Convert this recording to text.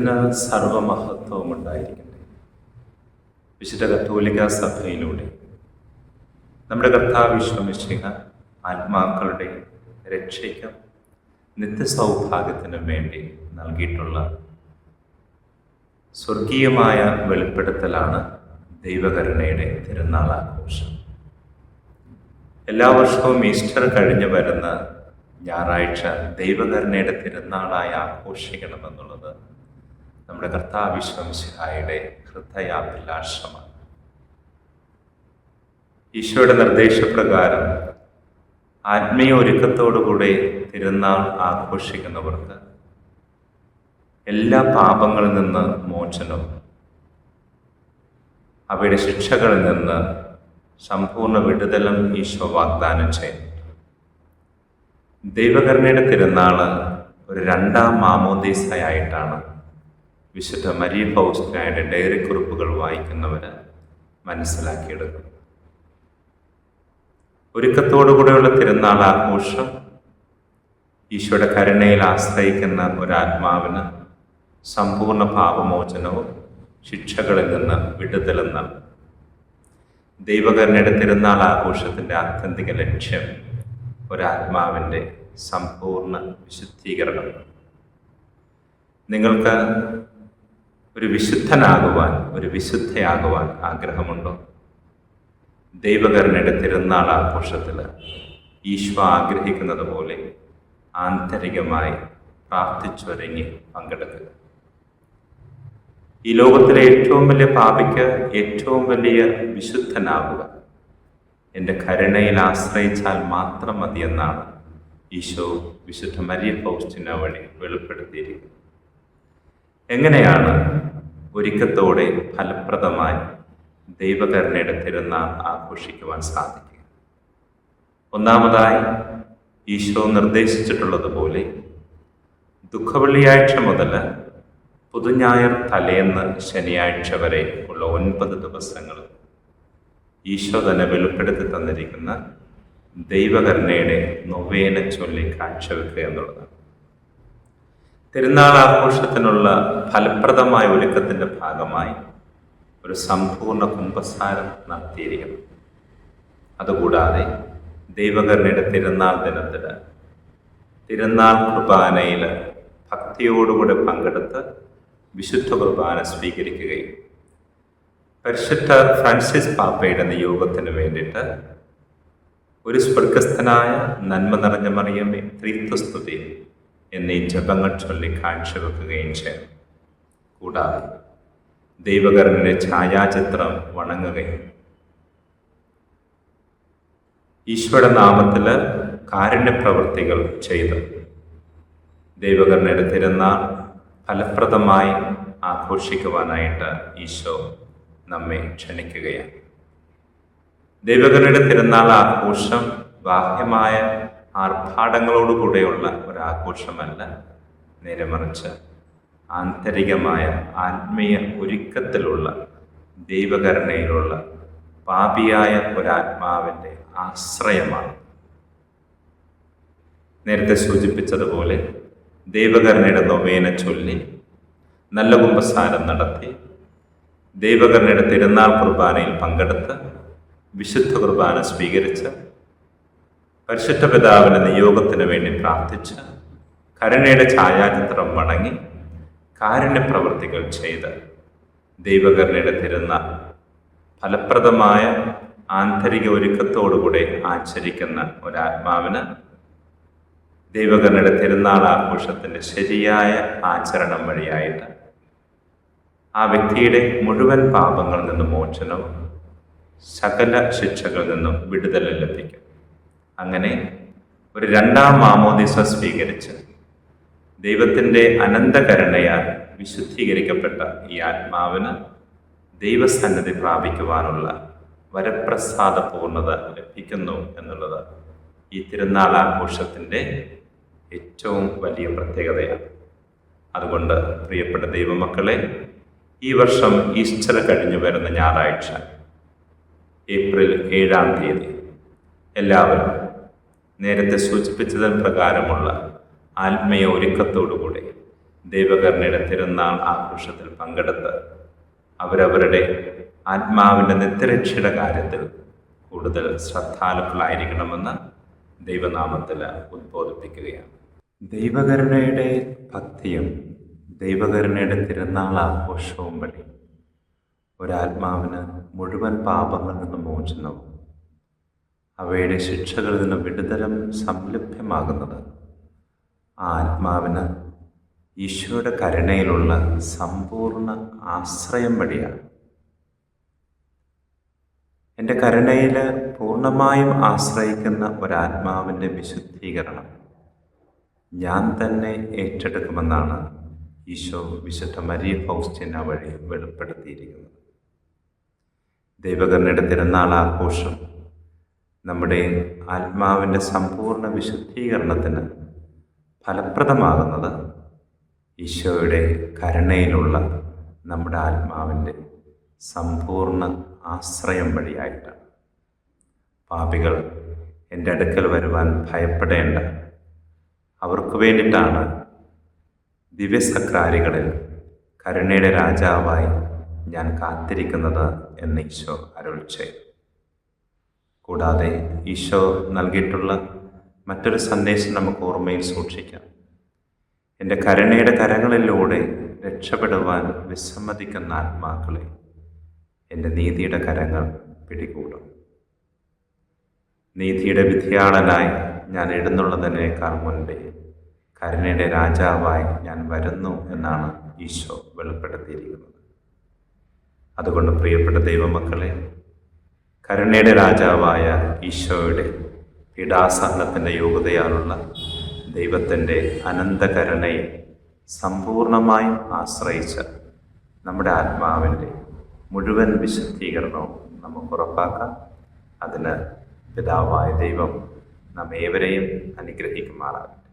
ദൈവത്തിന് സർവമഹത്വവും ഉണ്ടായിരിക്കട്ടെ. വിശുദ്ധ കത്തോലിക്ക സഭയിലൂടെ നമ്മുടെ കർത്താവ് ഈശോ മിശിഹ ആത്മാക്കളുടെ രക്ഷയ്ക്കും നിത്യസൗഭാഗ്യത്തിനും വേണ്ടി നൽകിയിട്ടുള്ള സ്വർഗീയമായ വെളിപ്പെടുത്തലാണ് ദൈവകരുണയുടെ തിരുനാൾ ആഘോഷം. എല്ലാ വർഷവും ഈസ്റ്റർ കഴിഞ്ഞ് വരുന്ന ഞായറാഴ്ച ദൈവകരുണയുടെ തിരുനാളായി ആഘോഷിക്കണമെന്നുള്ളത് നമ്മുടെ കർത്താവ് ഈശോ മിശിഹായുടെ ഹൃദയാഭിലാഷമാണ്. ഈശോയുടെ നിർദ്ദേശപ്രകാരം ആത്മീയ ഒരുക്കത്തോടുകൂടി തിരുനാൾ ആഘോഷിക്കുന്നവർക്ക് എല്ലാ പാപങ്ങളിൽ നിന്ന് മോചനവും അവയുടെ ശിക്ഷകളിൽ നിന്ന് സമ്പൂർണ്ണ വിടുതലും ഈശോ വാഗ്ദാനം ചെയ്യുന്നു. ദൈവകരുണയുടെ തിരുനാൾ ഒരു രണ്ടാം മാമോദീസയായിട്ടാണ് വിശുദ്ധ മരിയ ഫൗസ്റ്റിനായുടെ ഡയറി കുറിപ്പുകൾ വായിക്കുന്നവർ മനസ്സിലാക്കിയെടുക്കും. ഒരുക്കത്തോടുകൂടെയുള്ള തിരുനാൾ ആഘോഷം ഈശോയുടെ കരുണയിൽ ആശ്രയിക്കുന്ന ഒരാത്മാവിന് സമ്പൂർണ്ണ പാപമോചനവും ശിക്ഷകളിൽ നിന്ന് വിടുതലെന്നാണ്. ദൈവകരുണയുടെ തിരുനാൾ ആഘോഷത്തിൻ്റെ ആത്യന്തിക ലക്ഷ്യം ഒരാത്മാവിൻ്റെ സമ്പൂർണ്ണ വിശുദ്ധീകരണം. നിങ്ങൾക്ക് ഒരു വിശുദ്ധനാകുവാൻ, ഒരു വിശുദ്ധയാകുവാൻ ആഗ്രഹമുണ്ടോ? ദൈവകരുണയുടെ തിരുനാൾ ആഘോഷത്തിൽ ഈശോ ആഗ്രഹിക്കുന്നത് പോലെ ആന്തരികമായി പ്രാർത്ഥിച്ചൊരുങ്ങി പങ്കെടുക്കുക. ഈ ലോകത്തിലെ ഏറ്റവും വലിയ പാപിക്ക് ഏറ്റവും വലിയ വിശുദ്ധനാവുക എൻ്റെ കരുണയിൽ ആശ്രയിച്ചാൽ മാത്രം മതിയെന്നാണ് ഈശോ വിശുദ്ധ മരിയ ഫൗസ്റ്റിന വഴി വെളിപ്പെടുത്തിയിരിക്കുന്നത്. എങ്ങനെയാണ് ഒരുക്കത്തോടെ ഫലപ്രദമായി ദൈവകരുണയുടെ തിരുനാൾ ആഘോഷിക്കുവാൻ സാധിക്കുക? ഒന്നാമതായി ഈശോ നിർദ്ദേശിച്ചിട്ടുള്ളതുപോലെ ദുഃഖവെള്ളിയാഴ്ച മുതൽ പുതുഞായർ തലേന്ന് ശനിയാഴ്ച വരെ ഉള്ള 9 ദിവസങ്ങൾ ഈശോ തന്നെ വെളിപ്പെടുത്തി തന്നിരിക്കുന്ന ദൈവകരുണയുടെ നൊവേന ചൊല്ലി കാഴ്ചവെക്കുക എന്നുള്ളതാണ്. തിരുനാൾ ആഘോഷത്തിനുള്ള ഫലപ്രദമായ ഒരുക്കത്തിൻ്റെ ഭാഗമായി ഒരു സമ്പൂർണ്ണ കുംഭസാരം നടത്തിയിരിക്കണം. അതുകൂടാതെ ദൈവകരുണയുടെ തിരുനാൾ ദിനത്തിൽ തിരുനാൾ കുർബാനയിൽ ഭക്തിയോടുകൂടെ പങ്കെടുത്ത് വിശുദ്ധ കുർബാന സ്വീകരിക്കുകയും പരിശുദ്ധ ഫ്രാൻസിസ് പാപ്പയുടെ നിയോഗത്തിന് വേണ്ടിയിട്ട് ഒരു സ്വർഗസ്ഥനായ നന്മ നിറഞ്ഞ മറിയമേ ത്രിത്വസ്തുതി എന്നീ ജപങ്ങൾ ചൊല്ലി കാഴ്ചവെക്കുകയും ചെയ്യും. കൂടാതെ ദൈവകരുണയുടെ ഛായാചിത്രം വണങ്ങുകയും ഈശോയുടെ നാമത്തിൽ കാരുണ്യപ്രവൃത്തികൾ ചെയ്ത് ദൈവകരുണയുടെ തിരുനാൾ ഫലപ്രദമായി ആഘോഷിക്കുവാനായിട്ട് ഈശോ നമ്മെ ക്ഷണിക്കുകയാണ്. ദൈവകരുണയുടെ തിരുനാൾ ആഘോഷം ബാഹ്യമായ ആർഭാടങ്ങളോടുകൂടെയുള്ള ഒരാഘോഷമല്ല, നേരെ മറിച്ച് ആന്തരികമായ ആത്മീയ ഒരുക്കത്തിലുള്ള ദൈവകരുണയിലുള്ള പാപിയായ ഒരാത്മാവിൻ്റെ ആശ്രയമാണ്. നേരത്തെ സൂചിപ്പിച്ചതുപോലെ ദൈവകരുണയുടെ നൊവേന ചൊല്ലി നല്ല കുംഭസാരം നടത്തി ദൈവകരുണയുടെ തിരുനാൾ കുർബാനയിൽ പങ്കെടുത്ത് വിശുദ്ധ കുർബാന സ്വീകരിച്ച് പരിശുദ്ധ പിതാവിൻ്റെ നിയോഗത്തിന് വേണ്ടി പ്രാർത്ഥിച്ച് കരുണയുടെ ഛായാചിത്രം വണങ്ങി കാരുണ്യപ്രവൃത്തികൾ ചെയ്ത് ദൈവകരുണയുടെ തിരുനാൾ ഫലപ്രദമായ ആന്തരിക ഒരുക്കത്തോടുകൂടെ ആചരിക്കുന്ന ഒരാത്മാവിന് ദൈവകരുണയുടെ തിരുനാൾ ആഘോഷത്തിൻ്റെ ശരിയായ ആചരണം വഴിയായിട്ട് ആ വ്യക്തിയുടെ മുഴുവൻ പാപങ്ങളിൽ നിന്നും മോചനവും സകല ശിക്ഷകളിൽ നിന്നും വിടുതലും ലഭിക്കും. അങ്ങനെ ഒരു രണ്ടാം മാമോദീസ സ്വീകരിച്ച് ദൈവത്തിൻ്റെ അനന്തകരുണയാൽ വിശുദ്ധീകരിക്കപ്പെട്ട ഈ ആത്മാവിന് ദൈവസന്നിധി പ്രാപിക്കുവാനുള്ള വരപ്രസാദ പൂർണ്ണത ലഭിക്കുന്നു എന്നുള്ളത് ഈ തിരുനാൾ ആഘോഷത്തിൻ്റെ ഏറ്റവും വലിയ പ്രത്യേകതയാണ്. അതുകൊണ്ട് പ്രിയപ്പെട്ട ദൈവമക്കളെ, ഈ വർഷം ഈസ്റ്റർ കഴിഞ്ഞു വരുന്ന ഞായറാഴ്ച ഏപ്രിൽ 7-ാം തീയതി എല്ലാവരും നേരത്തെ സൂചിപ്പിച്ചതിന് പ്രകാരമുള്ള ആത്മീയ ഒരുക്കത്തോടുകൂടി ദൈവകരുണയുടെ തിരുനാൾ ആഘോഷത്തിൽ പങ്കെടുത്ത് അവരവരുടെ ആത്മാവിൻ്റെ നിത്യരക്ഷയുടെ കാര്യത്തിൽ കൂടുതൽ ശ്രദ്ധാലുക്കളായിരിക്കണമെന്ന് ദൈവനാമത്തിൽ ഉദ്ബോധിപ്പിക്കുകയാണ്. ദൈവകരുണയുടെ ഭക്തിയും ദൈവകരുണയുടെ തിരുനാൾ ആഘോഷവും വഴി ഒരാത്മാവിന് മുഴുവൻ പാപങ്ങളിൽ നിന്ന് മോചനവും അവയുടെ ശിക്ഷകളിൽ നിന്ന് വിടുതലും സംലഭ്യമാകുന്നത് ആ ആത്മാവിന് ഈശോയുടെ കരുണയിലുള്ള സമ്പൂർണ്ണ ആശ്രയം വഴിയാണ്. എൻ്റെ കരുണയിൽ പൂർണ്ണമായും ആശ്രയിക്കുന്ന ഒരാത്മാവിൻ്റെ വിശുദ്ധീകരണം ഞാൻ തന്നെ ഏറ്റെടുക്കുമെന്നാണ് ഈശോ വിശുദ്ധ മരിയ ഫൗസ്റ്റീന വഴി വെളിപ്പെടുത്തിയിരിക്കുന്നത്. ദൈവകരുണയുടെ തിരുനാൾ ആഘോഷം നമ്മുടെ ആത്മാവിൻ്റെ സമ്പൂർണ്ണ വിശുദ്ധീകരണത്തിന് ഫലപ്രദമാകുന്നത് ഈശോയുടെ കരുണയിലുള്ള നമ്മുടെ ആത്മാവിൻ്റെ സമ്പൂർണ്ണ ആശ്രയം വഴിയായിട്ടാണ്. പാപികൾ എൻ്റെ അടുക്കൽ വരുവാൻ ഭയപ്പെടേണ്ട, അവർക്ക് വേണ്ടിയിട്ടാണ് ദിവ്യസക്രാരികളിൽ കരുണയുടെ രാജാവായി ഞാൻ കാത്തിരിക്കുന്നത് എന്ന് ഈശോ അരുൾ ചെയ്തു. കൂടാതെ ഈശോ നൽകിയിട്ടുള്ള മറ്റൊരു സന്ദേശം നമുക്ക് ഓർമ്മയിൽ സൂക്ഷിക്കാം. എൻ്റെ കരുണയുടെ കരങ്ങളിലൂടെ രക്ഷപ്പെടുവാൻ വിസമ്മതിക്കുന്ന ആത്മാക്കളെ എൻ്റെ നീതിയുടെ കരങ്ങൾ പിടികൂടും. നീതിയുടെ വിധിയാളനായി ഞാൻ എഴുന്നള്ളുന്നതിനേക്കാൾ മുൻപേ കരുണയുടെ രാജാവായി ഞാൻ വരുന്നു എന്നാണ് ഈശോ വെളിപ്പെടുത്തിയിരിക്കുന്നത്. അതുകൊണ്ട് പ്രിയപ്പെട്ട ദൈവമക്കളെ, കരുണയുടെ രാജാവായ ഈശോയുടെ പീഡാസഹനത്തിൻ്റെ യോഗ്യതയാലുള്ള ദൈവത്തിൻ്റെ അനന്തകരുണയെ സമ്പൂർണമായും ആശ്രയിച്ച് നമ്മുടെ ആത്മാവിൻ്റെ മുഴുവൻ വിശുദ്ധീകരണവും നമുക്ക് ഉറപ്പാക്കാം. അതിന് പിതാവായ ദൈവം നമ്മേവരെയും അനുഗ്രഹിക്കുമാറാകട്ടെ.